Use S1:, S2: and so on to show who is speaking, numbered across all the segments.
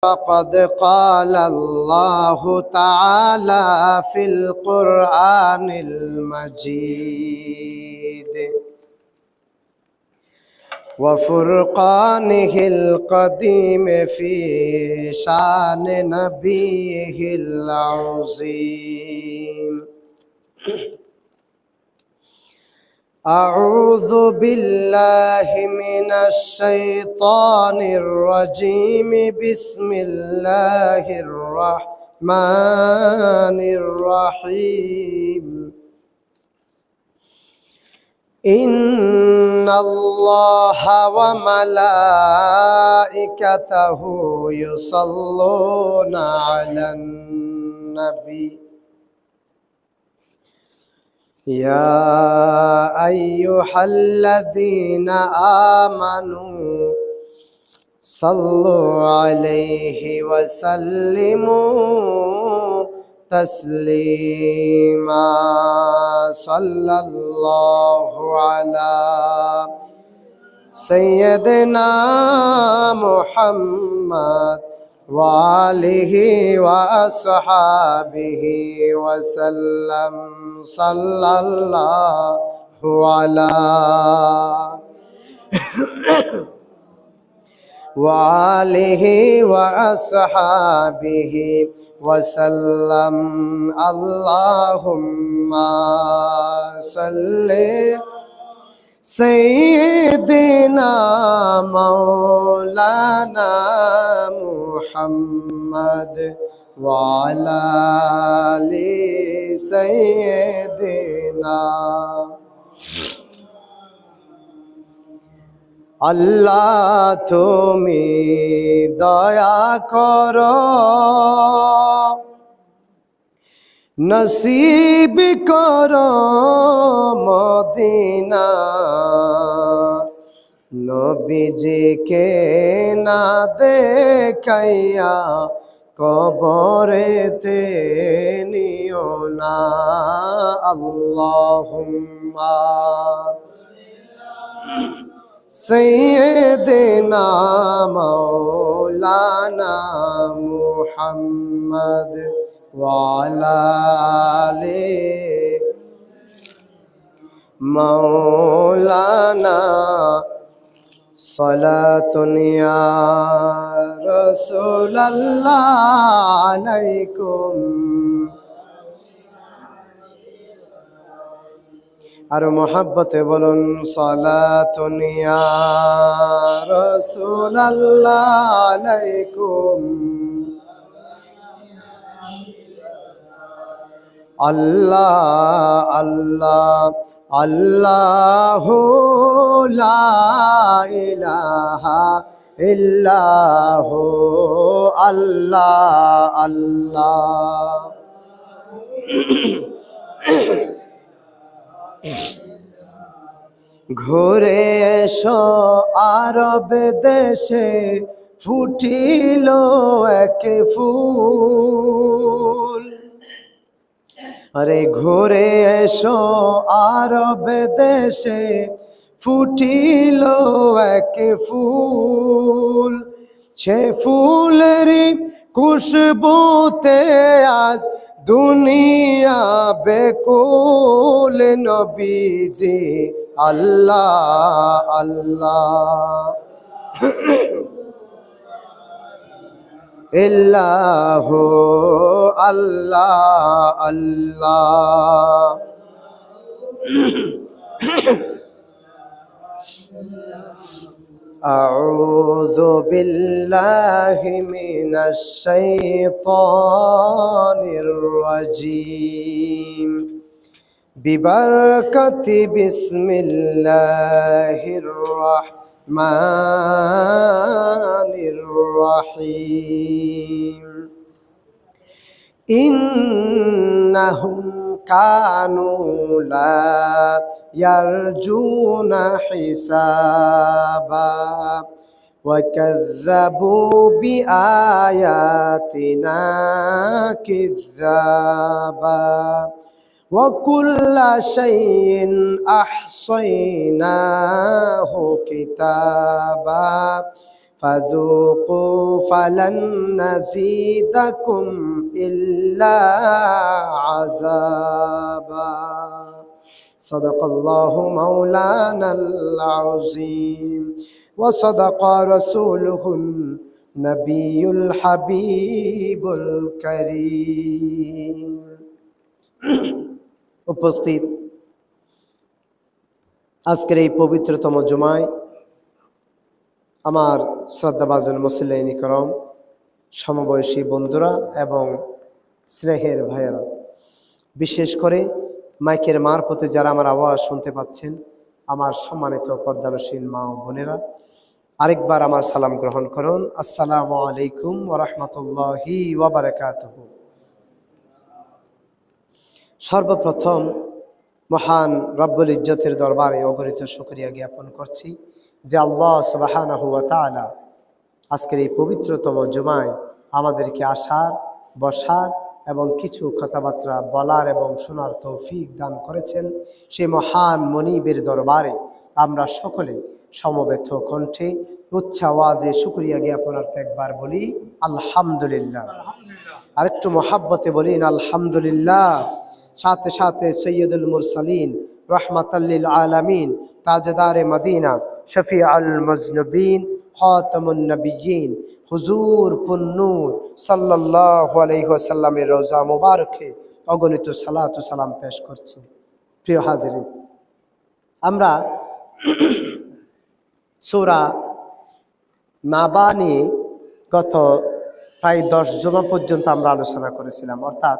S1: فقد قال الله تعالى في القرآن المجيد وفرقانه القديم في شان نبيه العظيم. أعوذ بالله من الشيطان الرجيم. بسم الله الرحمن الرحيم. إن الله وملائكته يصلون على النبي يا أيها الذين آمنوا صلوا عليه وسلموا تسليما. صلى الله على سيدنا محمد وآله وأصحابه وسلم. صلى الله على وآله وأصحابه وسلم. اللهم صل سيدنا مولانا محمد وعلى آل سيدنا। আল্লাহ তুমি দয়া করো, নসিব করো মদিনা। নবীজিকে না দেখাইয়া কবরেতে নিও না। আল্লাহুম্মা سيدنا مولانا محمد وعلى آل مولانا صلاة يا رسول الله عليكم। আর মোহাব্বতে বলুন সালাতুন ইয়া রাসূলুল্লাহ আলাইকুম। আল্লাহ আল্লাহ আল্লাহু লা ইলাহা ইল্লাহু আল্লাহ আল্লাহ। ঘুরে এসো আরব দেশে ফুটিল এক ফুল। আরে ঘুরে এসো আরব দেশে ফুটিল এক ফুল। সে ফুলেরই খুশবুতে আজ দুনিয়া বেকুল। নবীজি আল্লাহ আল্লাহ ইল্লাহু আল্লাহ আল্লাহ। أعوذ بالله من الشيطان الرجيم. ببركة بسم الله الرحمن الرحيم. إنهم كانوا لا يرجون حسابا وكذبوا بآياتنا كذابا وكل شيء أحصيناه كتابا فذوقوا فلن نزيدكم إلا عذابا صدق الله مولانا العظيم وصدق رسوله النبي الحبيب الكريم। উপস্থিত আজকের এই পবিত্রতম জুমায় আমার শ্রদ্ধাভাজন মুসল্লিন করম, সমবয়সী বন্ধুরা এবং স্নেহের ভাইয়েরা, বিশেষ করে মাইকের মারফতে যারা আমার আওয়াজ শুনতে পাচ্ছেন, আমার সম্মানিত পর্দানশীল মা ও বোনেরা, আরেকবার আমার সালাম গ্রহণ করুন। আসসালামু আলাইকুম ওয়া রাহমাতুল্লাহি ওয়া বারাকাতুহু। সর্বপ্রথম মহান রব্বুল ইজ্জতের দরবারে অগণিত শুকরিয়া জ্ঞাপন করছি যে আল্লাহ সুবহানাহু ওয়া তাআলা আজকের এই পবিত্রতম জুমায় আমাদেরকে আসার, বসার এবং কিছু কথাবার্তা বলার এবং শোনার তৌফিক দান করেছেন। সেই মহান মনিবের দরবারে আমরা সকলে সমবেত কণ্ঠে উচ্চ আওয়াজে শুকরিয়া জ্ঞাপনার্থে একবার বলি আলহামদুলিল্লাহ। আরেকটু মহাব্বতে বলিন আলহামদুলিল্লাহ। সাথে সাথে সৈয়দুল মুরসালিন, রহমাতাল লিল আলামিন, তাজদারে মদিনা, শফিউল মুজনবিন, খাতামুন নবিয়্যিন, হুজুর পুন্নূর সাল্লাল্লাহু আলাইহি ওয়াসাল্লামের রওজা মুবারকে অগণিত সালাত ও সালাম পেশ করছি। প্রিয় হাজিরিন, আমরা সূরা নাবা নিয়ে গত প্রায় 10 জুমা পর্যন্ত আমরা আলোচনা করেছিলাম, অর্থাৎ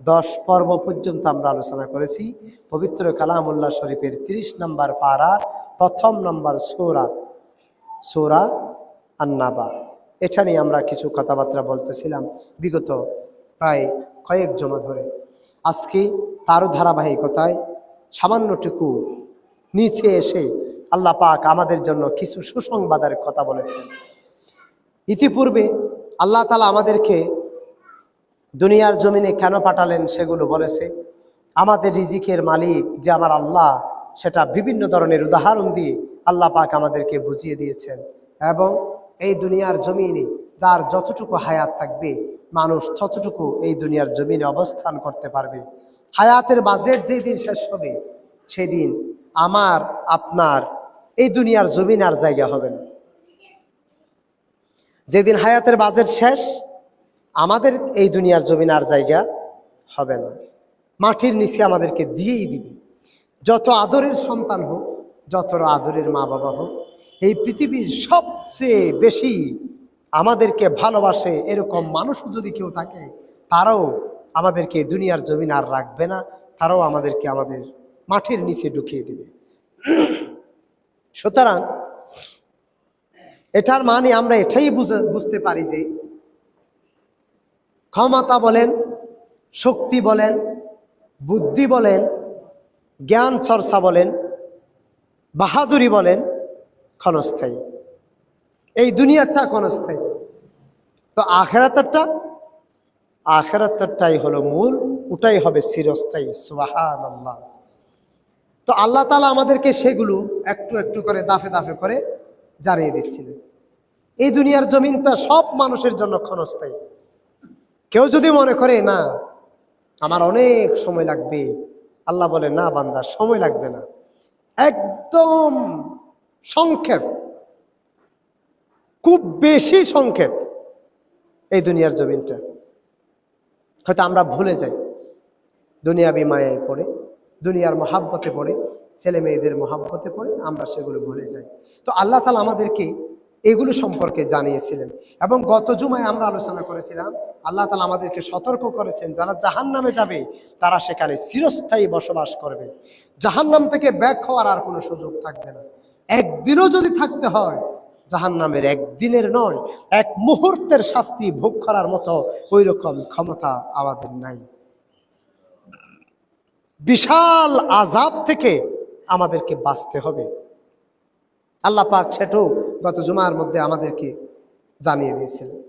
S1: 10 পর্ব পর্যন্ত আমরা আলোচনা করেছি। পবিত্র কালামুল্লাহ শরীফের 30 নম্বর পারার প্রথম নম্বর সূরা আন-নাবা, এটা নিয়ে আমরা কিছু কথাবার্তা বলতেছিলাম বিগত প্রায় কয়েক জমা ধরে। আজকে তারও ধারাবাহিকতায় সামান্যটুকু নিচে এসে আল্লাহ পাক আমাদের জন্য কিছু সুসংবাদের কথা বলেছেন। ইতিপূর্বে আল্লাহ তাআলা আমাদেরকে দুনিয়ার জমিনে কেন পাঠালেন সেগুলো বলেছে। আমাদের রিজিকের মালিক যে আমার আল্লাহ, সেটা বিভিন্ন ধরনের উদাহরণ দিয়ে আল্লাহ পাক আমাদেরকে বুঝিয়ে দিয়েছেন। এবং এই দুনিয়ার জমিনে যার যতটুকু হায়াত থাকবে, মানুষ ততটুকু এই দুনিয়ার জমিনে অবস্থান করতে পারবে। হায়াতের বাজেট যেদিন শেষ হবে, সেদিন আমার আপনার এই দুনিয়ার জমিন আর জায়গা হবে না। যেদিন হায়াতের বাজেট শেষ, আমাদের এই দুনিয়ার জমিন আর জায়গা হবে না। মাটির নিচে আমাদেরকে দিয়েই দিবে। যত আদরের সন্তান হোক, যত আদরের মা বাবা হোক, এই পৃথিবীর সবচেয়ে বেশি আমাদেরকে ভালোবাসে এরকম মানুষও যদি কেউ থাকে, তারাও আমাদেরকে দুনিয়ার জমিন আর রাখবে না, তারাও আমাদেরকে আমাদের মাটির নিচে ঢুকিয়ে দিবে। সুতরাং এটার মানে আমরা এটাই বুঝতে পারি যে ক্ষমতা বলেন, শক্তি বলেন, বুদ্ধি বলেন, জ্ঞান চর্চা বলেন, বাহাদুরি বলেন, ক্ষণস্থায়ী। এই দুনিয়াটা ক্ষণস্থায়ী। তো আখিরাতেরটাই হলো মূল, ওটাই হবে চিরস্থায়ী। সুবহানাল্লাহ। তো আল্লাহ তাআলা আমাদেরকে সেগুলো একটু একটু করে দাফে দাফে করে জানিয়ে দিচ্ছিলেন। এই দুনিয়ার জমিনটা সব মানুষের জন্য ক্ষণস্থায়ী। কেউ যদি মনে করে না আমার অনেক সময় লাগবে, আল্লাহ বলে না বান্দা, সময় লাগবে না, একদম সংক্ষেপ, খুব বেশি সংক্ষেপ এই দুনিয়ার জমিনটা। হয়তো আমরা ভুলে যাই, দুনিয়াবি মায়ায় পড়ে, দুনিয়ার মহাব্বতে পড়ে, ছেলে মেয়েদের মহাব্বতে পড়ে আমরা সেগুলো ভুলে যাই। তো আল্লাহ তাআলা আমাদেরকে এগুলো সম্পর্কে জানিয়েছিলেন। এবং গত জুমায় আমরা আলোচনা করেছিলাম, আল্লাহ তাআলা আমাদেরকে সতর্ক করেছেন যারা জাহান্নামে যাবে তারা সেখানে চিরস্থায়ী বসবাস করবে। জাহান্নাম থেকে ব্যাক হওয়ার আর কোনো সুযোগ থাকবে না। একদিনও যদি থাকতে হয়, জাহান্নামের একদিনের নয়, এক মুহূর্তের শাস্তি ভোগ করার মতো ওই রকম ক্ষমতা আমাদের নাই। বিশাল আযাব থেকে আমাদেরকে বাঁচতে হবে। আল্লাহ পাক সেটাও গত জুমার মধ্যে আমাদেরকে জানিয়ে দিয়েছিলেন।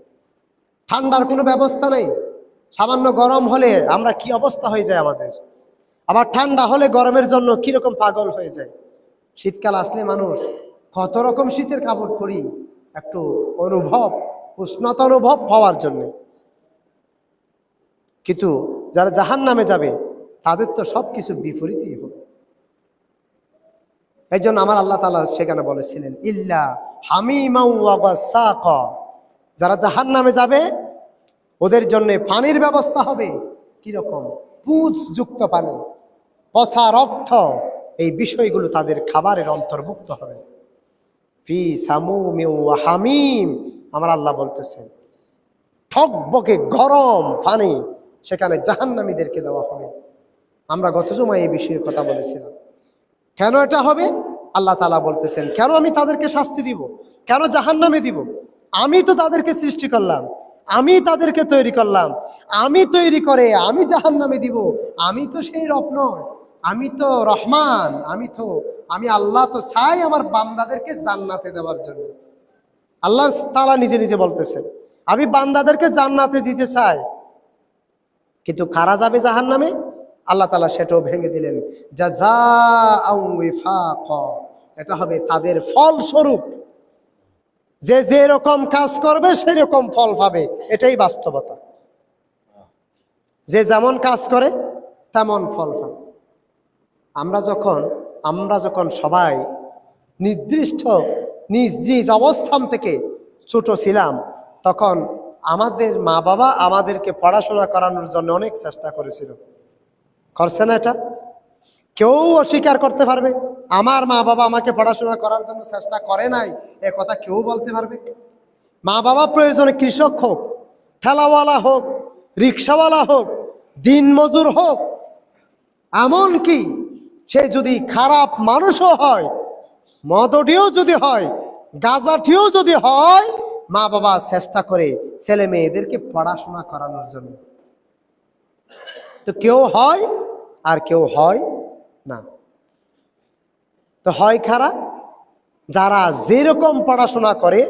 S1: ঠান্ডার কোনো ব্যবস্থা নেই। সামান্য গরম হলে আমরা কি অবস্থা হয়ে যায় আমাদের, আবার ঠান্ডা হলে গরমের জন্য কিরকম পাগল হয়ে যায়। শীতকাল আসলে মানুষ কত রকম শীতের কাপড় পরি, একটু উষ্ণতা অনুভব হওয়ার জন্যে। কিন্তু যারা জাহান্নামে যাবে তাদের তো সব কিছু বিপরীতই হবে। এই জন্য আমার আল্লাহ তাআলা সেখানে বলেছিলেন ইল্লা হামিমা ওয়া গাসাকা, যারা জাহান্নামে যাবে ওদের জন্য পানির ব্যবস্থা হবে কিরকম, পুঁজযুক্ত পানি, পচা রক্ত, এই বিষয়গুলো তাদের খাবারের অন্তর্ভুক্ত হবে। ফি সামুমি ওয়া হামিম, আমার আল্লাহ বলতেছেন ঠকবকে গরম পানি সেখানে জাহান্নামীদেরকে দেওয়া হবে। আমরা গত জুমায় এই বিষয়ে কথা বলেছিলাম। কেন এটা হবে? আল্লাহ তাআলা বলতেছেন কেন আমি তাদেরকে শাস্তি দিব, কেন জাহান্নামে দিব? আমি তো তাদেরকে সৃষ্টি করলাম, আমি তাদেরকে তৈরি করলাম, আমি তৈরি করে আমি জাহান্নামে দিব? আমি তো সেই রব নয়, আমি তো রহমান, আমি আল্লাহ তো চাই আমার বান্দাদেরকে জান্নাতে দেওয়ার জন্য। আল্লাহ তাআলা নিজে নিজে বলতেছেন আমি বান্দাদেরকে জান্নাতে দিতে চাই, কিন্তু কারা যাবে জাহান্নামে? আল্লাহ তাআলা সেটাও ভেঙে দিলেন, জাযাআও ওয়িফাকা, এটা হবে তাদের ফলস্বরূপ। যে যেরকম কাজ করবে সেরকম ফল পাবে, এটাই বাস্তবতা। যে যেমন কাজ করে তেমন ফল পাবে। আমরা যখন সবাই নির্দিষ্ট নিজ নিজ অবস্থান থেকে ছোট ছিলাম, তখন আমাদের মা বাবা আমাদেরকে পড়াশোনা করানোর জন্য অনেক চেষ্টা করেছিল। করছে না? এটা কেউ অস্বীকার করতে পারবে? আমার মা বাবা আমাকে পড়াশোনা করার জন্য চেষ্টা করে নাই, এ কথা কেউ বলতে পারবে? মা বাবা প্রয়োজনে কৃষক হোক, ঠেলাওয়ালা হোক, রিক্সাওয়ালা হোক, দিনমজুর হোক, এমনকি সে যদি খারাপ মানুষও হয়, মদটিও যদি হয়, গাঁজাটিও যদি হয়, মা বাবা চেষ্টা করে ছেলে মেয়েদেরকে পড়াশোনা করানোর জন্য। তো কেউ হয় আর কেউ হয় না। তো হয় খারা যারা যেরকম পড়াশোনা করে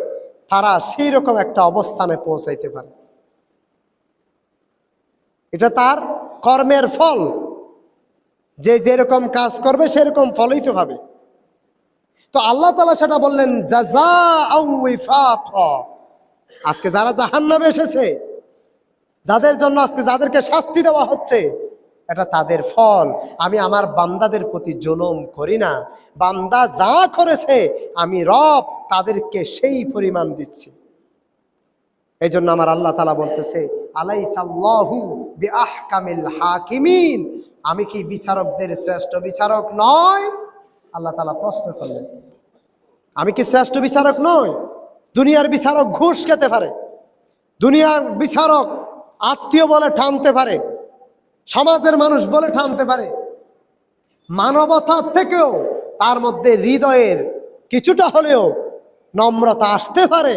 S1: তারা সেই রকম একটা অবস্থানে পৌঁছাইতে পারে, এটা তার কর্মের ফল। যে যেরকম কাজ করবে সেরকম ফলই তো হবে। তো আল্লাহ তাআলা সেটা বললেন জাযাআও ওয়িফাকা। আজকে যারা জাহান্নামে এসেছে, যাদের জন্য আজকে যাদেরকে শাস্তি দেওয়া হচ্ছে, এটা তাদের ফল। আমি আমার বান্দাদের প্রতি জুলুম করি না, বান্দা যা করেছে আমি রব তাদেরকে সেই পরিমাণ দিচ্ছি। এই জন্য আমার আল্লাহ তাআলা বলতেছে আলাইসাল্লাহু বিআহকামিল হাকিমিন, আমি কি বিচারকদের শ্রেষ্ঠ বিচারক নয়? আল্লাহ তাআলা প্রশ্ন করলেন আমি কি শ্রেষ্ঠ বিচারক নই? দুনিয়ার বিচারক ঘুষ খেতে পারে, দুনিয়ার বিচারক আত্মীয় বলে টানতে পারে, সমাজের মানুষ বলে টানতে পারে, মানবতার থেকেও তার মধ্যে হৃদয়ের কিছুটা হলেও নম্রতা আসতে পারে।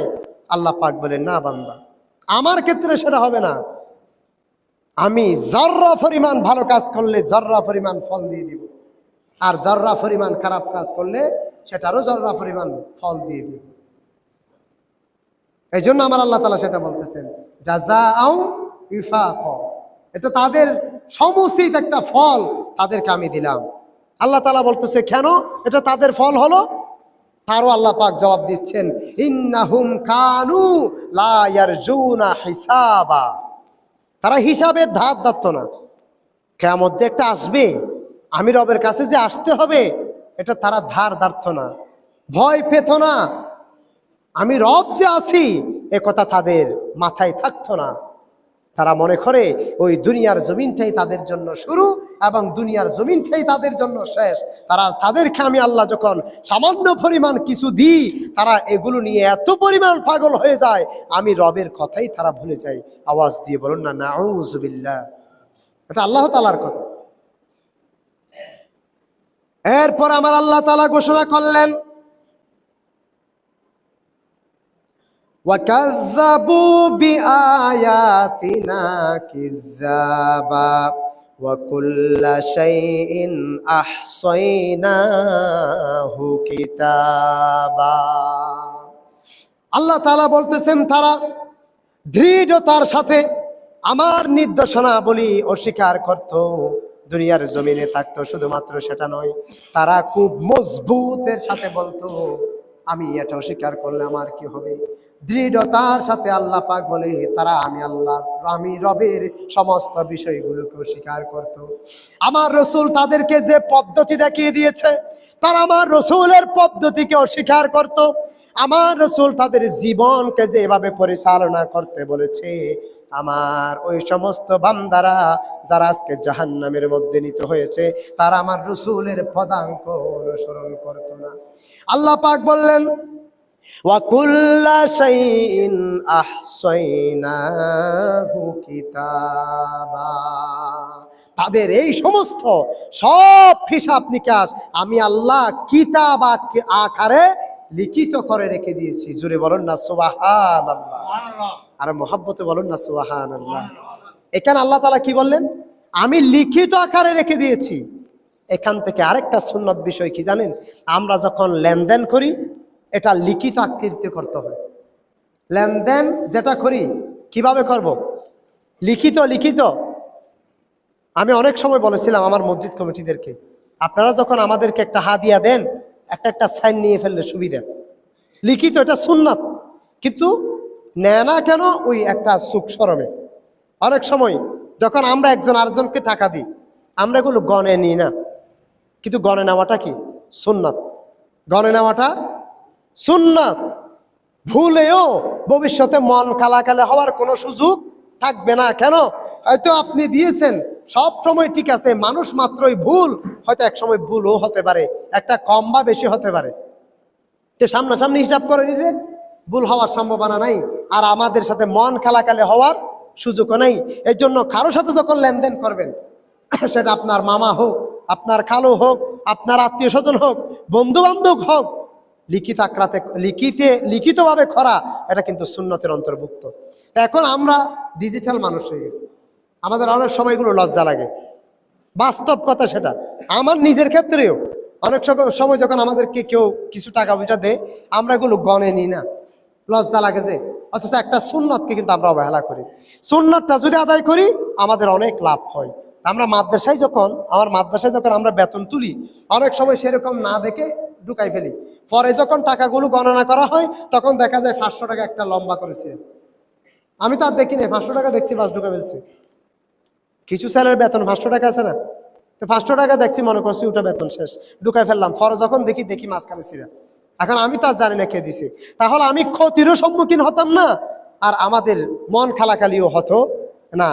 S1: আল্লাহ পাক বলেন না বান্দা, আমার ক্ষেত্রে সেটা হবে না। আমি জর্রা পরিমাণ ভালো কাজ করলে জর্রা পরিমাণ ফল দিয়ে দিব, আর জর্রা পরিমাণ খারাপ কাজ করলে সেটারও জর্রা পরিমাণ ফল দিয়ে দিব। এই জন্য আমার আল্লাহ তাআলা সেটা বলতেছেন জাযাআও ওয়িফাকা, এটা তাদের সমুচিত একটা ফল তাদেরকে আমি দিলাম। আল্লাহ তাআলা বলতেছে কেন এটা তাদের ফল হলো? তারও আল্লাহ পাক জবাব দিচ্ছেন ইন্নাহুম কানু লা ইয়ারজুনা হিসাবা, তারা হিসাবের ধার ধারত না। কিয়ামত যে একটা আসবে, আমি রবের কাছে যে আসতে হবে, এটা তারা ধার ধারত না, ভয় পেত না। আমি রব যে আছি এ কথা তাদের মাথায় থাকতো না। তারা মনে করে ওই দুনিয়ার জমিনটাই তাদের জন্য শুরু এবং দুনিয়ার জমিনটাই তাদের জন্য শেষ। তাদেরকে আমি আল্লাহ যখন সামান্য পরিমাণ কিছু দিই, তারা এগুলো নিয়ে এত পরিমাণ পাগল হয়ে যায়, আমি রবের কথাই তারা ভুলে যায়। আওয়াজ দিয়ে বলুন না নাউযুবিল্লাহ। এটা আল্লাহ তাআলার কথা। এরপর আমার আল্লাহ তাআলা ঘোষণা করলেন وَكَذَّبُوا بِآيَاتِنَا كِذَّابًا وَكُلَّ شَيْءٍ أَحْصَيْنَاهُ كِتَابًا। আল্লাহ তাআলা বলতেছেন তারা দৃঢ়তার সাথে আমার নির্দেশনাবলী অস্বীকার করত, দুনিয়ার জমিনে থাকতো। শুধুমাত্র সেটা নয়, তারা খুব মজবুতের সাথে বলতো আমি এটা অস্বীকার করলে আমার কি হবে? দৃঢ়তার সাথে আল্লাহ পাক বলে তারা আমি রবের সমস্ত বিষয়গুলোকে অস্বীকার করত। আমার রসুল তাদেরকে যে পদ্ধতি দেখিয়ে দিয়েছে, তারা আমার রসুলের পদ্ধতিকে অস্বীকার করত। আমার রসুল তাদের জীবনকে যেভাবে পরিচালনা করতে বলেছে, আমার ওই সমস্ত বান্দারা যারা আজকে জাহান্নামের মধ্যে নিত হয়েছে, তারা আমার রসুলের পদাঙ্ক অনুসরণ করত না। আল্লাহ পাক বললেন, ওয়াকুল্লা শাইইন আহসাইনাহু কিতাবা, তাদের এই সমস্ত সব হিসাব নিকাশ আমি আল্লাহ কিতাব আকারে লিখিত করে রেখে দিয়েছি। জুড়ে বলুন না সুবহানাল্লাহ, আর মহব্বতে বলুন না সুবহানাল্লাহ। এখানে আল্লাহ তাআলা কি বললেন? আমি লিখিত আকারে রেখে দিয়েছি। এখান থেকে আরেকটা সুন্নত বিষয় কি জানেন? আমরা যখন লেনদেন করি, এটা লিখিত আকৃতিতে করতে হয়। লেনদেন যেটা করি কিভাবে করব? লিখিত। আমি অনেক সময় বলেছিলাম আমার মসজিদ কমিটিদেরকে, আপনারা যখন আমাদেরকে একটা হাদিয়া দেন, একটা সাইন নিয়ে ফেললে সুবিধা। লিখিত এটা সুন্নাত, কিন্তু নেয় না কেন? ওই একটা সুখ শরমে। অনেক সময় যখন আমরা একজন আরেকজনকে টাকা দিই, আমরা এগুলো গণে নিই না, কিন্তু গণে নেওয়াটা কি সুন্নাত। গণে নেওয়াটা সুন্নাত। ভুলেও ভবিষ্যতে মন কালাকালে হওয়ার কোনো সুযোগ থাকবে না। কেন? হয়তো আপনি দিয়েছেন, সব সময় ঠিক আছে, মানুষ মাত্রই ভুল, হয়তো এক সময় ভুলও হতে পারে, একটা কম বা বেশি হতে পারে। তো সামনাসামনি হিসাব করে নিলে ভুল হওয়ার সম্ভাবনা নাই, আর আমাদের সাথে মন কালাকালে হওয়ার সুযোগও নাই। এই জন্য কারো সাথে যখন লেনদেন করবেন, সেটা আপনার মামা হোক, আপনার খালু হোক, আপনার আত্মীয় স্বজন হোক, বন্ধু বান্ধব হোক, লিখিতভাবে করা, এটা কিন্তু সুন্নতের অন্তর্ভুক্ত। এখন আমরা ডিজিটাল মানুষ হয়ে গেছি, আমাদের অনেক সময়গুলো লজ্জা লাগে। বাস্তব কথা সেটা, আমার নিজের ক্ষেত্রেও অনেক সময় যখন আমাদেরকে কেউ কিছু টাকা পয়সা দেয়, আমরা এগুলো গণে নিই না, লজ্জা লাগে যে। অথচ একটা সুন্নতকে কিন্তু আমরা অবহেলা করি। সুন্নতটা যদি আদায় করি, আমাদের অনেক লাভ হয়। আমার মাদ্রাসায় যখন আমরা বেতন তুলি, অনেক সময় সেরকম না দেখে ঢুকাই ফেলি। পরে যখন টাকাগুলো গণনা করা হয়, তখন দেখা যায় 500 টাকা একটা লম্বা করেছে। আমি তো আর দেখি না, 500 টাকা দেখছি, বাস ঢুকা ফেলছি। কিছু স্যালের বেতন 500 টাকা আছে না, তো 500 টাকা দেখছি, মনে করছি ওটা বেতন শেষ, ঢুকাই ফেললাম। পরে যখন দেখি মাঝখানে ছিঁড়া। এখন আমি তো আর জানি না কে দিছে। তাহলে আমি ক্ষতিরও সম্মুখীন হতাম না, আর আমাদের মন খালাখালিও হতো না।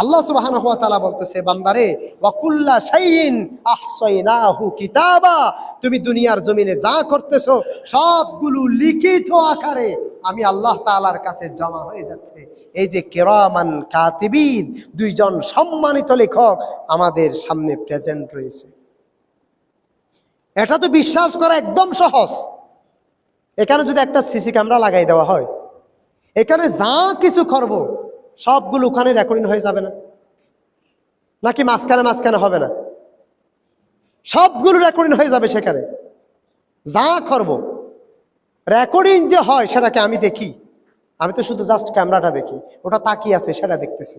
S1: আল্লাহ সুবহানাহু ওয়া তাআলা বলতেছে, বান্দারে ওয়াকুল্লা শাইইন আহসাইনাহু কিতাবা, তুমি দুনিয়ার জমিনে যা করতেছো সবগুলো লিখিত আকারে আমি আল্লাহ তাআলার কাছে জমা হয়ে যাচ্ছে। এই যে কিরামান কাতিবিন, দুইজন সম্মানিত লেখক আমাদের সামনে প্রেজেন্ট রয়েছে। এটা তো বিশ্বাস করা একদম সহজ। এখানে যদি একটা সিসি ক্যামেরা লাগাই দেওয়া হয়, এখানে যা কিছু করব সবগুলো ওখানে রেকর্ডিং হয়ে যাবে না? নাকি মাঝখানে হবে না? সবগুলো রেকর্ডিং হয়ে যাবে সেখানে। যা করব রেকর্ডিং যে হয় সেটাকে আমি দেখি, আমি তো শুধু জাস্ট ক্যামেরাটা দেখি, ওটা তাকিয়ে আছে সেটা দেখতেছি।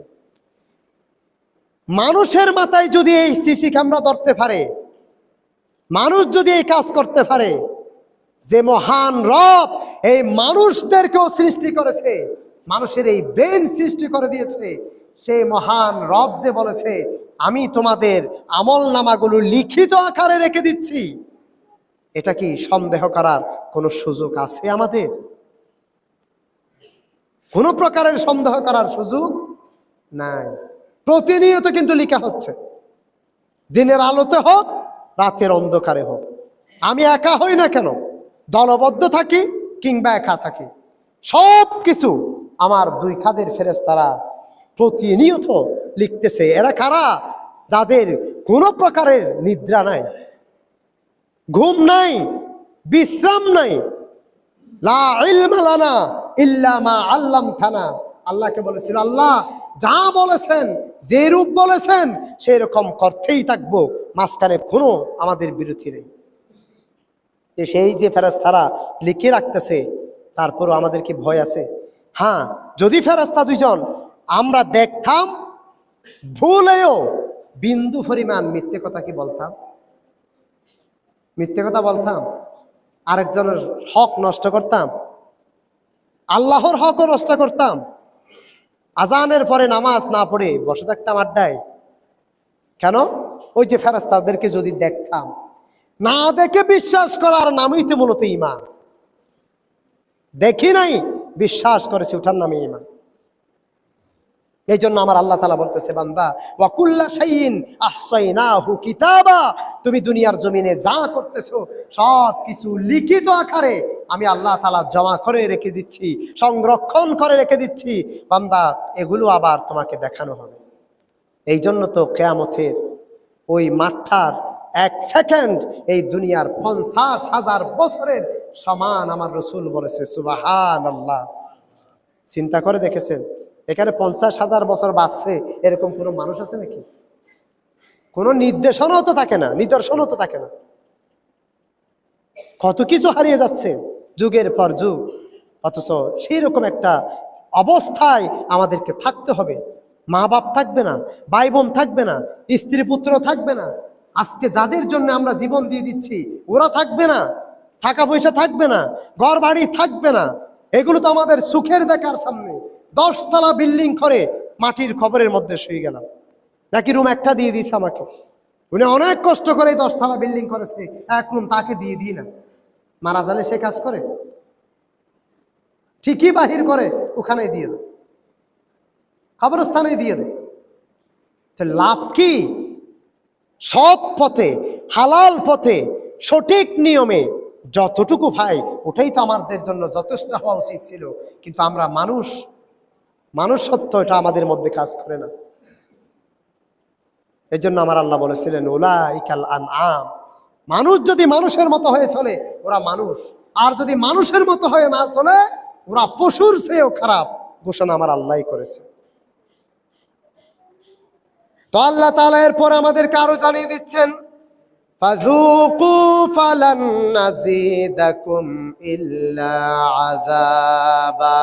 S1: মানুষের মাথায় যদি এই সিসি ক্যামেরা ধরতে পারে, মানুষ যদি এই কাজ করতে পারে, যে মহান রব এই মানুষদেরকেও সৃষ্টি করেছে, মানুষের এই ব্রেন সৃষ্টি করে দিয়েছে, সেই মহান রব যে বলেছে আমি তোমাদের আমল নামাগুলো লিখিত আকারে রেখে দিচ্ছি, এটা কি সন্দেহ করার কোনো সুযোগ আছে আমাদের? কোনো প্রকারের সন্দেহ করার সুযোগ নাই। প্রতিনিয়ত কিন্তু লেখা হচ্ছে, দিনের আলোতে হোক, রাতের অন্ধকারে হোক। আমি একা হই না কেন, দলবদ্ধ থাকি কিংবা একা থাকি, সব কিছু আমার দুই কাঁধের ফেরেশতারা প্রতিনিয়ত লিখতেছে। এরা কারা? যাদের কোনো প্রকারের নিদ্রা নাই, ঘুম নাই, বিশ্রাম নাই। লা ইলমা লানা ইল্লা মা আল্লামতানা। আল্লাহকে বলেছিল, আল্লাহ যা বলেছেন, যে রূপ বলেছেন সেই রকম করতেই থাকবো, মাঝখানে কোনো আমাদের বিরতি নেই। সেই যে ফেরেশতারা লিখে রাখতেছে, তারপরও আমাদের কি ভয় আছে? হ্যাঁ, যদি ফেরেশতা দুইজন আমরা দেখতাম, ভুলেও বিন্দু পরিমাণ মিথ্যে কথা কি বলতাম? মিথ্যে কথা বলতাম? আরেকজনের হক নষ্ট করতাম, আল্লাহর হকও নষ্ট করতাম, আজানের পরে নামাজ না পড়ে বসে থাকতাম আড্ডায়। কেন? ওই যে ফেরেশতাদেরকে যদি দেখতাম, না দেখে বিশ্বাস করার নামই তো মূলত ঈমান। দেখি নাই, বিশ্বাস করেছি, ওঠার নামে ঈমান। এই জন্য আমার আল্লাহ তাআলা বলতেছে, বান্দা ওয়া কুল্লা শাইইন আহসাইনাহু কিতাবা, তুমি দুনিয়ার জমিনে যা করতেছো সব কিছু লিখিত আকারে আমি আল্লাহ তাআলা জমা করে রেখে দিচ্ছি, সংরক্ষণ করে রেখে দিচ্ছি। বান্দা, এগুলো আবার তোমাকে দেখানো হবে। এই জন্য তো কিয়ামতের ওই মাঠটার 1 সেকেন্ড এই দুনিয়ার 50,000 বছরের সমান আমার রসুল বলেছে, সুবহানাল্লাহ। চিন্তা করে দেখেছেন, এখানে 50,000 বছর বাঁচছে এরকম কোনো মানুষ আছে নাকি? কোনো নির্দেশনাও তো থাকে না, নিদর্শনও তো থাকে না। কত কিছু হারিয়ে যাচ্ছে যুগের পর যুগ, অথচ সেই রকম একটা অবস্থায় আমাদেরকে থাকতে হবে। মা বাপ থাকবে না, ভাই বোন থাকবে না, স্ত্রী পুত্র থাকবে না, আজকে যাদের জন্য আমরা জীবন দিয়ে দিচ্ছি ওরা থাকবে না, টাকা পয়সা থাকবে না, ঘর বাড়ি থাকবে না। এগুলো তো আমাদের সুখের দেখার সামনে। 10 তলা বিল্ডিং করে মাটির খবরের মধ্যে শুয়ে গেলাম, নাকি রুম একটা দিয়ে দিয়েছে আমাকে। উনি অনেক কষ্ট করে 10 তলা বিল্ডিং করেছে, এক রুম তাকে দিয়ে দিই না। মারা জানে সে কাজ করে, ঠিকই বাহির করে ওখানে দিয়ে দেয়, কবরস্থানে দিয়ে দেয়। তো লাভ কি? সৎ পথে, হালাল পথে, সঠিক নিয়মে যতটুকু ভাই, ওটাই তো আমাদের জন্য যথেষ্ট হওয়া উচিত ছিল। কিন্তু আমরা মানুষত্ব এটা আমাদের মধ্যে কাজ করে না। এই জন্য আমার আল্লাহ বলেছিলেন, উলাইকাল আনআম, মানুষ যদি মানুষের মতো হয়ে চলে ওরা মানুষ, আর যদি মানুষের মতো হয়ে না চলে ওরা পশুর চেয়েও খারাপ ঘোষণা আমার আল্লাহই করেছে। তো আল্লাহ তাআলা এরপর আমাদেরকে আরো জানিয়ে দিচ্ছেন, ফাযুকু ফালান নাযীদাকুম ইল্লা আযাবা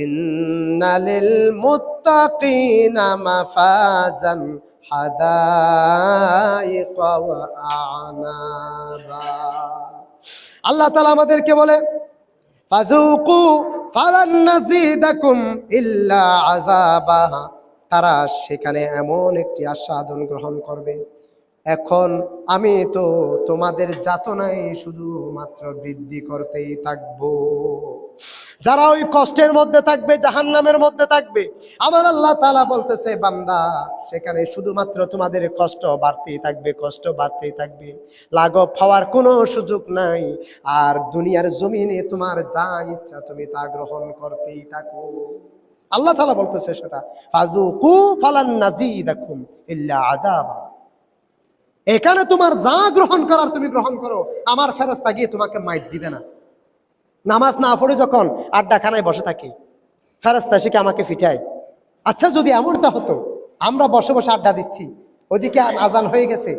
S1: ইন্না লিল মুত্তাকিনা মাফাজান হাদাইকা ওয়া আ'নাবা। আল্লাহ তাআলা আমাদেরকে বলে, ফাযুকু ফালান নাযীদাকুম ইল্লা আযাবা, তারা সেখানে এমন একটি আস্বাদন গ্রহণ করবে, এখন আমি তো তোমাদের যাতনায় শুধুমাত্র বৃদ্ধি করতেই থাকবো। যারা ওই কষ্টের মধ্যে থাকবে, জাহান্নামের মধ্যে থাকবে, আমার আল্লাহ তাআলা বলতেছে, বান্দা সেখানে শুধুমাত্র তোমাদের কষ্ট বাড়তেই থাকবে, কষ্ট বাড়তেই থাকবে, লাঘব হওয়ার কোনো সুযোগ নাই। আর দুনিয়ার জমিনে তোমার যা ইচ্ছা তুমি তা গ্রহণ করতেই থাকো। আল্লাহ তাআলা বলতেছে সেটা, ফাযুকু ফালান নাযীদাকুম ইল্লা আযাবা। এখানে তোমার যা গ্রহণ করার তুমি গ্রহণ করো, আমার ফেরেশতা গিয়ে তোমাকে মাইর দিবে না। নামাজ না পড়ে যখন আড্ডাখানায় বসে থাকি, ফেরেশতা এসে আমাকে ফিটায়। আচ্ছা, যদি এমনটা হতো, আমরা বসে বসে আড্ডা দিচ্ছি, ওদিকে আজান হয়ে গেছে,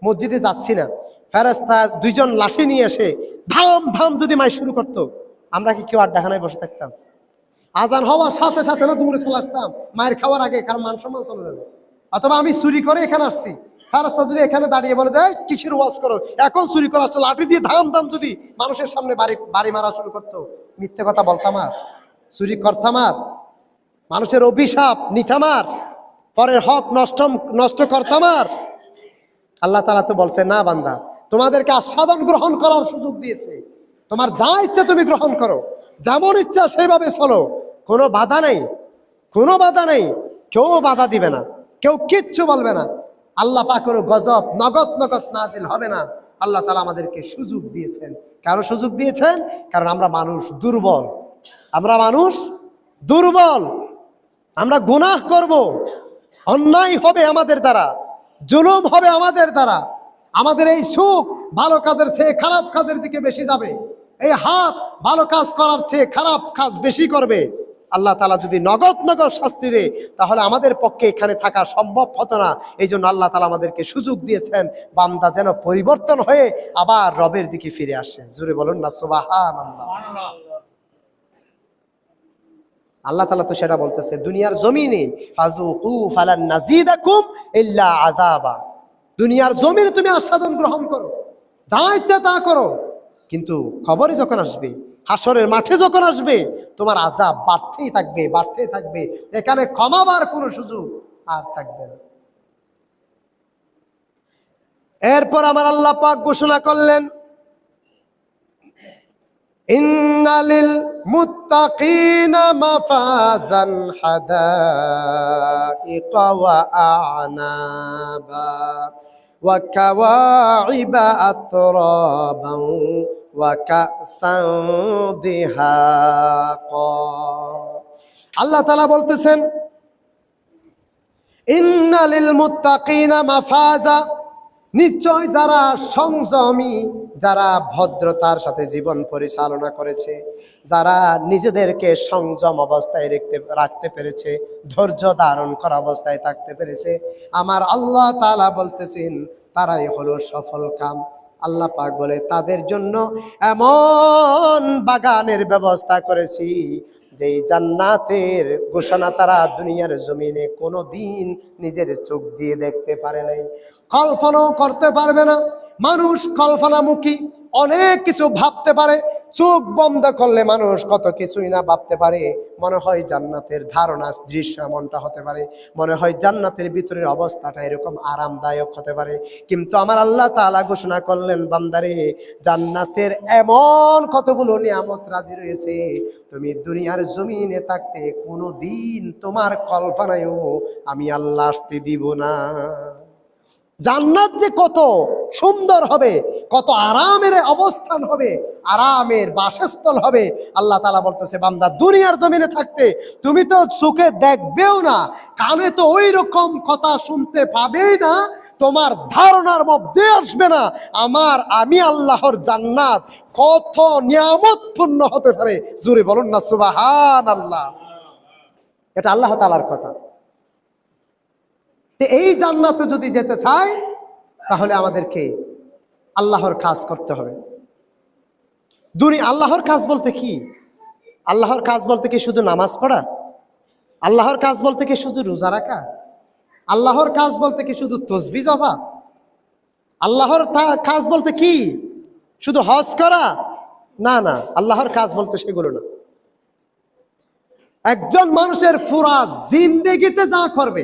S1: মসজিদে যাচ্ছি না, ফেরেশতা 2 জন লাঠি নিয়ে এসে ধাম ধাম যদি মাইর শুরু করতো, আমরা কি কেউ আড্ডাখানায় বসে থাকতাম? আজান হওয়ার সাথে সাথে না দূরে চলে আসতাম, মায়ের খাওয়ার আগে, কারণ মান সম্মান চলে যাবে। অথবা আমি চুরি করে এখানে আসছি, ফেরেশতা যদি এখানে দাঁড়িয়ে বলে যায় কিসের ওয়াজ করো, এখন চুরি করে আসছে, লাঠি দিয়ে ধাম ধাম যদি মানুষের সামনে বাড়ি মারা শুরু করতো, মিথ্যে কথা বলতাম আর, চুরি করতাম আর, মানুষের অভিশাপ নিতাম আর, পরের হক নষ্ট করতাম আর। আল্লাহ তাআলা তো বলছে, না বান্দা, তোমাদেরকে আস্বাদন গ্রহণ করার সুযোগ দিয়েছে, তোমার যা ইচ্ছা তুমি গ্রহণ করো, যেমন ইচ্ছা সেভাবে চলো, কোনো বাধা নেই, কোনো বাধা নেই, কেউ বাধা দিবে না, কেউ কিচ্ছু বলবে না। আল্লাহ পাকের গজব নগদ নাজিল হবে না। আল্লাহ তাআলা আমাদেরকে সুযোগ দিয়েছেন। কেন সুযোগ দিয়েছেন? কারণ আমরা মানুষ দুর্বল, আমরা গুনাহ করব, অন্যায় হবে আমাদের দ্বারা, জুলুম হবে আমাদের দ্বারা, আমাদের এই সুখ ভালো কাজের চেয়ে খারাপ কাজের দিকে বেশি যাবে, এই হাত ভালো কাজ করার চেয়ে খারাপ কাজ বেশি করবে। আল্লাহ তাআলা যদি নগদ শাস্তি দেয়, তাহলে আমাদের পক্ষে এখানে থাকা সম্ভব হতো না। এই জন্য আল্লাহ তাআলা আমাদেরকে সুযোগ দিয়েছেন, বান্দা যেন পরিবর্তন হয়ে আবার রবের দিকে ফিরে আসে। জোরে বলুন না সুবহানাল্লাহ। আল্লাহ তাআলা তো সেটা বলতেছে দুনিয়ার জমিনে, ফাযুকু ফালান নাযীদাকুম ইল্লা আযাবা। দুনিয়ার জমিনে তুমি আস্বাদন গ্রহণ করো, যা ইচ্ছা তা করো, কিন্তু কবরে যখন আসবে, হাসরের মাঠে যখন আসবে, তোমার আযাব বাড়তেই থাকবে, বাড়তেই থাকবে। এখানে ক্ষমাবার কোনো সুযোগ আর থাকবে না। এরপর আমার আল্লাহ পাক ঘোষণা করলেন, ইন্নালিল মুত্তাকিনা মাফাজান হাদাইকা ওয়া আ'নাবা ওয়া কাওয়াইবা আতরাবান ওয়া কাসান দিহাকা। আল্লাহ তাআলা বলতেছেন, ইন্নালিল মুত্তাকিনা মাফাজা, নিশ্চয় যারা সংযমী, যারা ভদ্রতার সাথে জীবন পরিচালনা করেছে, যারা নিজেদেরকে সংযম অবস্থায় রাখতে পেরেছে, ধৈর্য ধারণ করা অবস্থায় থাকতে পেরেছে, আমার আল্লাহ তাআলা বলতেছেন তারাই হলো সফল কাম। আল্লাহ পাক বলে তাদের জন্য এমন বাগানের ব্যবস্থা করেছি যে জান্নাতের ঘোষণা তারা দুনিয়ার জমিনে কোনো দিন নিজের চোখ দিয়ে দেখতে পারে নাই, কল্পনাও করতে পারবে না। মানুষ কল্পনামুখী, অনেক কিছু ভাবতে পারে, চোখ বন্ধ করলে মানুষ কত কিছুই না ভাবতে পারে। মনে হয় জান্নাতের ধারণা দৃশ্য এমনটা হতে পারে, মনে হয় জান্নাতের ভিতরের অবস্থাটা এরকম আরামদায়ক হতে পারে। কিন্তু আমার আল্লাহ তাআলা ঘোষণা করলেন, বান্দারে, জান্নাতের এমন কতগুলো নিয়ামত রাজি রয়েছে, তুমি দুনিয়ার জমিনে থাকতে কোনো দিন তোমার কল্পনায়ও আমি আল্লাহ আসতে দিব না। জান্নাত যে কত সুন্দর হবে, কত আরামের অবস্থান হবে, আরামের বাসস্থল হবে। আল্লাহ তাআলা বলতেছে, বান্দা, দুনিয়ার জমিনে থাকতে তুমি তো চোখে দেখবেও না, কানে তো ওই রকম কথা শুনতে পাবেই না, তোমার ধারণার মধ্যে আসবে না আমি আল্লাহর জান্নাত কত নিয়ামতপূর্ণ হতে পারে। জোরে বলুন না সুবহানাল্লাহ। এটা আল্লাহ তাআলার কথা। এই জান্নাতে যদি যেতে চাই, তাহলে আমাদেরকে আল্লাহর কাজ করতে হবে। আল্লাহর কাজ বলতে কি? আল্লাহর কাজ বলতে কি শুধু নামাজ পড়া? আল্লাহর কাজ বলতে কি শুধু রোজা রাখা? আল্লাহর কাজ বলতে কি শুধু তাসবিহ জপা? আল্লাহর কাজ বলতে কি শুধু হজ করা? না না, আল্লাহর কাজ বলতে সেগুলো না। একজন মানুষের পুরা জিন্দেগিতে যা করবে,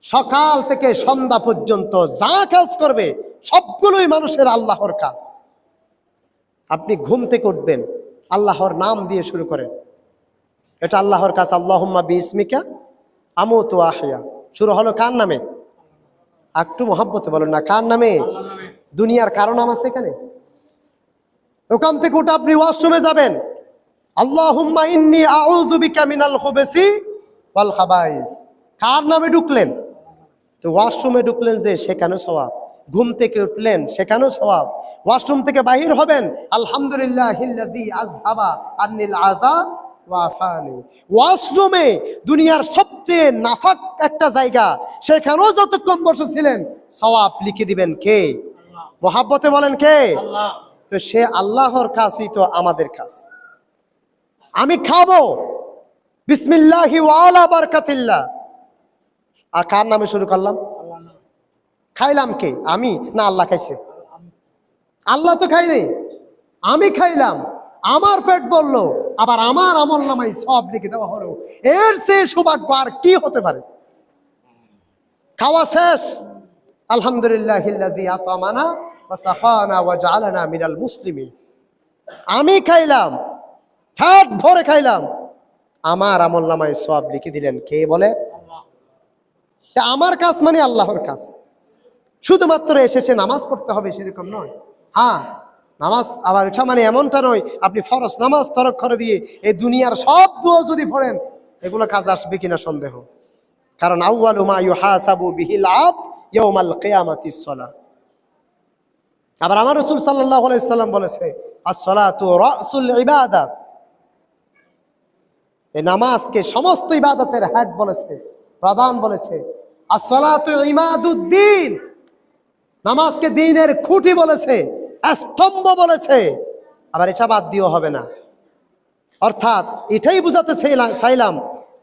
S1: সকাল থেকে সন্ধ্যা পর্যন্ত যা কাজ করবে, সবগুলোই মানুষের আল্লাহর কাজ। আপনি ঘুম থেকে উঠবেন, আল্লাহর নাম দিয়ে শুরু করেন, এটা আল্লাহর কাজ। আল্লাহুম্মা বিইসমিকা আমুতু ওয়া আহইয়া শুরু হলো কার নামে? একটু মহব্বতে বলেন না, কার নামে? দুনিয়ার কারো নাম আছে এখানে? ওখান থেকে উঠে আপনি ওয়াশরুমে যাবেন, আল্লাহুম্মা ইন্নী আউযু বিকা মিনাল খুবুসি ওয়াল খাবাইস, কার নামে ঢুকলেন? তো ওয়াশরুমে ঢুকলেন যে, সেখানেও সওয়াব। ঘুম থেকে উঠলেন, সেখানেও সওয়াব। ওয়াশরুম থেকে বাহির হবেন, আলহামদুলিল্লাহিল্লাযী আযহাবা আন্নিল আযা ওয়া আফানি। ওয়াশরুমে দুনিয়ার সবচেয়ে নাফাক একটা জায়গা, সেখানেও যতক্ষণ বসেছিলেন সওয়াব লিখে দিবেন কে? মহব্বতে বলেন কে? আল্লাহ। তো সে আল্লাহর কাজই তো আমাদের কাজ। আমি খাবো, বিসমিল্লাহি ওয়া আলা বারাকাতিল্লাহ, আর কার নামে শুরু করলাম? খাইলাম কে? আমি না আল্লাহ খাইছে? আল্লাহ তো খাই নাই, আমি খাইলাম, আমার পেট বললো, আবার আমার আমল নামায় সব লিখে দেওয়া হলো। এর চেয়ে সৌভাগ্য আর কি হতে পারে? খাওয়া শেষ, আলহামদুলিল্লাহিল্লাযী আতামানা ওয়া সাকানা ওয়া জাআলানা মিনাল মুসলিমিন। আমি খাইলাম, পেট ভরে খাইলাম, আমার আমল নামায় সব লিখে দিলেন কে? বলে আমার কাজ মানে আল্লাহর কাজ। শুধুমাত্র এসেছে নামাজ পড়তে হবে সেরকম নয়। হ্যাঁ, নামাজ আবার এটা মানে এমনটা নয় আপনি ফরজ নামাজ তরক করে দিয়ে এই দুনিয়ার সব দোয়া যদি পড়েন, এগুলো কাজ আসবে কিনা সন্দেহ। কারণ আউয়ালু মা ইউহাসাবু বিহিল আবদ ইয়াউমাল কিয়ামাতিস সালাহ। আবার আমার রাসূল সাল্লাল্লাহু আলাইহি সাল্লাম বলেছে, আস-সালাতু রাসুল ইবাদাত। এই নামাজকে সমস্ত ইবাদতের হেড বলেছে, প্রধান বলেছে। as-salatu ইমাদুদ্দিন, নামাজকে দ্বীনের খুঁটি বলেছে, স্তম্ভ বলেছে। আবার এটা বাদ দিও হবে না। অর্থাৎ এটাই বুঝাতে চাইলাম,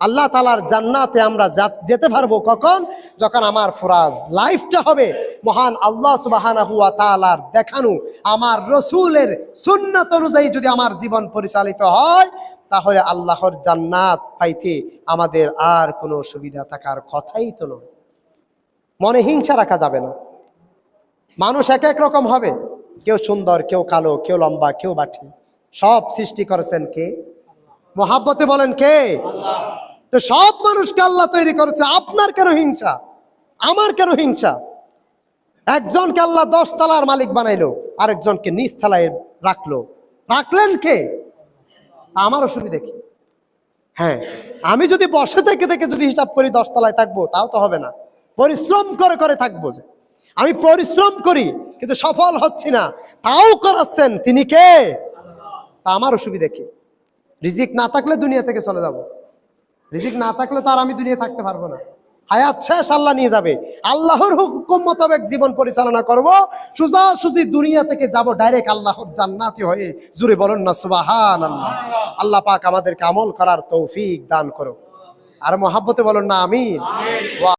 S1: আল্লাহ তাআলার জান্নাতে আমরা যেতে পারবো কখন? যখন আমার ফরাজ লাইফটা হবে মহান আল্লাহ সুবহানাহু ওয়া তাআলার দেখানো আমার রসুলের সুন্নাত অনুযায়ী যদি আমার জীবন পরিচালিত হয়, তাহলে আল্লাহর জান্নাত পাইতে আমাদের আর কোনো অসুবিধা থাকার কথাই তো নয়। মনে হিংসা রাখা যাবে না। মানুষ এক এক রকম হবে, কেউ সুন্দর, কেউ কালো, কেউ লম্বা, কেউ বাটি। সব সৃষ্টি করেছেন কে? মহাব্বতে বলেন কে? তো সব মানুষকে আল্লাহ তৈরি করেছে। আপনার কেন হিংসা? আমার কেন হিংসা? একজনকে আল্লাহ 10 তলার মালিক বানাইলো, আরেকজনকে নিচ তলায় রাখলেন কে? আমার অসুবিধা কি? হ্যাঁ, আমি যদি বসে থেকে যদি হিসাব করি 10 তলায় থাকবো, তাও তো হবে না। পরিশ্রম করে করে থাকবো। যে আমি পরিশ্রম করি কিন্তু সফল হচ্ছি না, তাও করাচ্ছেন তিনি কে? তা আমার অসুবিধা কি? রিজিক না থাকলে দুনিয়া থেকে চলে যাব। রিজিক না থাকলে তো আর আমি দুনিয়া থাকতে পারবো না। হায়াত শেষ, আল্লাহ নিয়ে যাবে। আল্লাহর হুকুম মোতাবেক জীবন পরিচালনা করব, সোজাসুজি দুনিয়া থেকে যাব ডাইরেক্ট আল্লাহর জান্নাতি হয়ে। জুড়ে বলুন না সুবহানাল্লাহ। আল্লাহ পাক আমাদেরকে আমল করার তৌফিক দান করো। আর মহাব্বতে বলুন না আমিন।